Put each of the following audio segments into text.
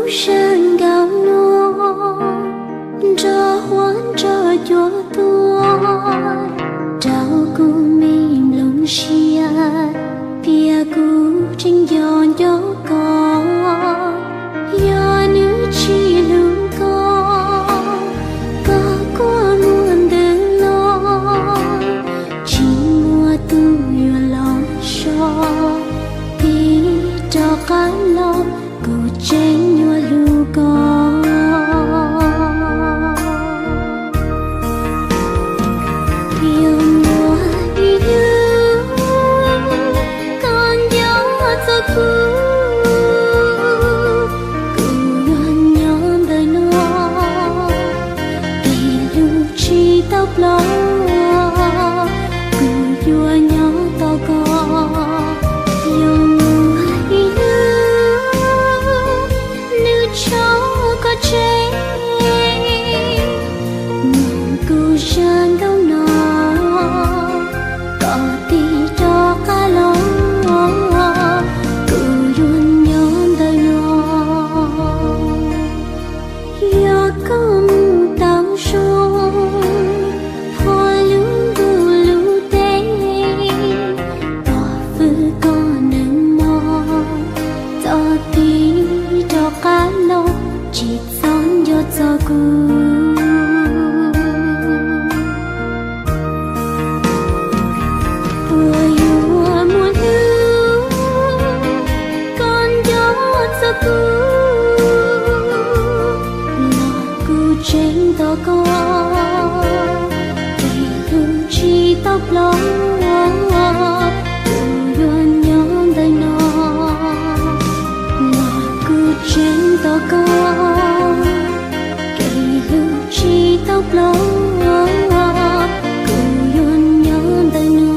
sơn gạo lúa cho hoan cho chúa tua trao cu mìm lông xia pia cu trên gió gió có ya nữ chi lung có qua muôn đời lo chỉ mua tu yêu lo cho đi cho cá lo cô trên nhua lu có yêu mùa đi đưa con gió cho cô tóc lo cứ vua nhỏ to có yêu ai nữ cháu có chế mong cô sang đâu nó có tí cho cá lo cứ vua nhỏ đời nó yêu con tao xuống chỉ son giọt gió cu mùa yêu muôn hương con giọt gió cu là cu trên to co kỳ hương chi tóc lo buồn nhón đời nó là cu trên to co chỉ tóc lo cô yon nhon đời nó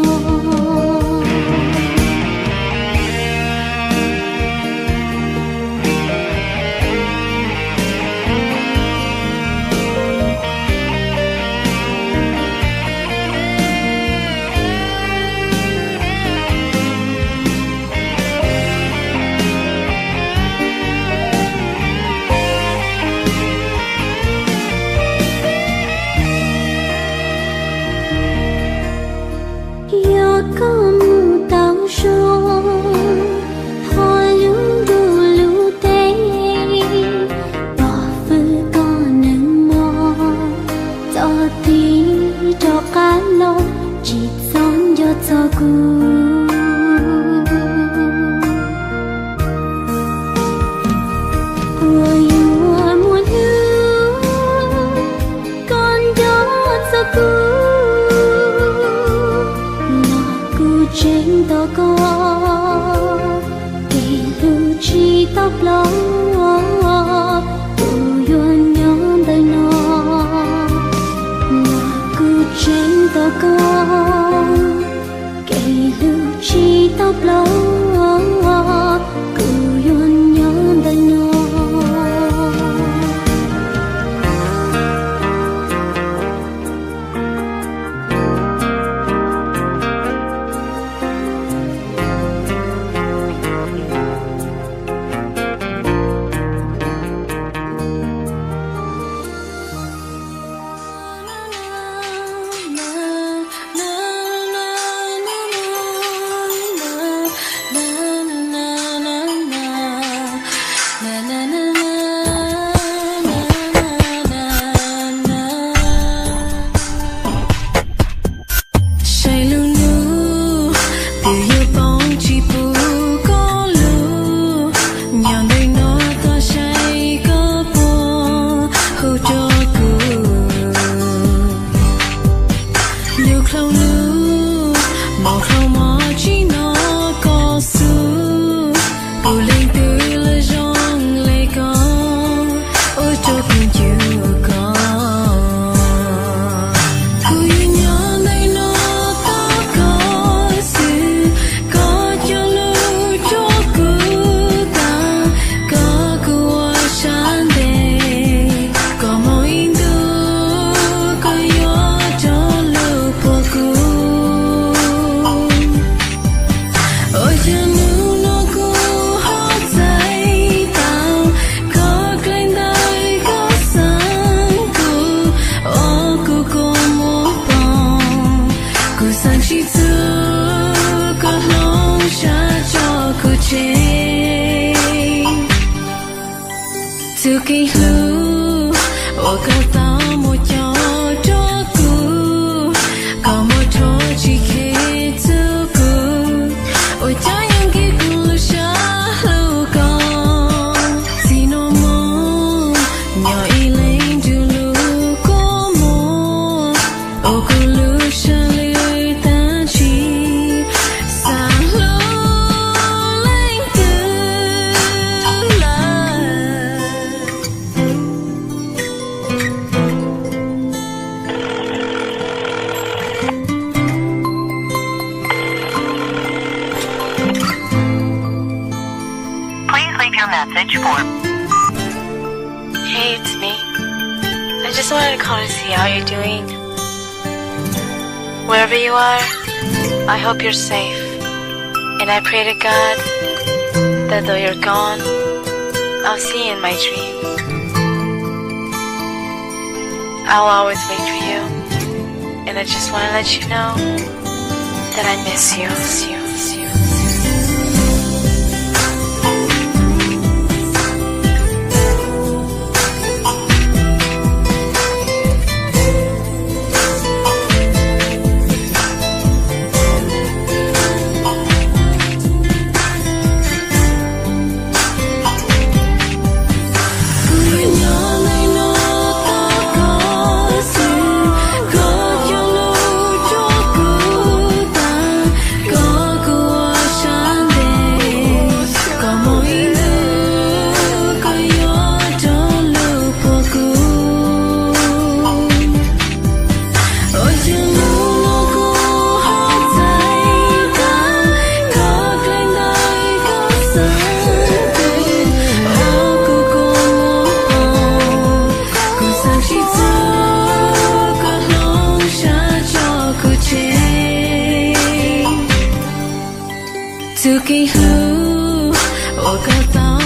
con tao xuống thôi lung đu lưu té bỏ vơi con nâng mò cho tí cho cá lo chỉ son giọt gió cu mùa yêu muôn hương con giọt gió cu trên to có kỳ hương chi tóc lo cô yon nhón đời nó là cứ trên to có kỳ hương chi tóc lo cô yon nhón đời nó kỳ hữu ở cao tao một cho cho cũ có một cho chỉ khi tu cũ ôi cho những cái cũ xa lâu con xin nó mong nhỏ y lên từ lúc có mùa ô cứ lúc xa lưới ta chỉ xa lâu lên từ lại. Please leave your message for. Hey, it's me. I just wanted to call to see how you're doing. Wherever you are, I hope you're safe. And I pray to God that though you're gone, I'll see you in my dreams. I'll always wait for you. And I just want to let you know that I miss you. Miss you. Miss you. Tu kỳ hữu ở cao tao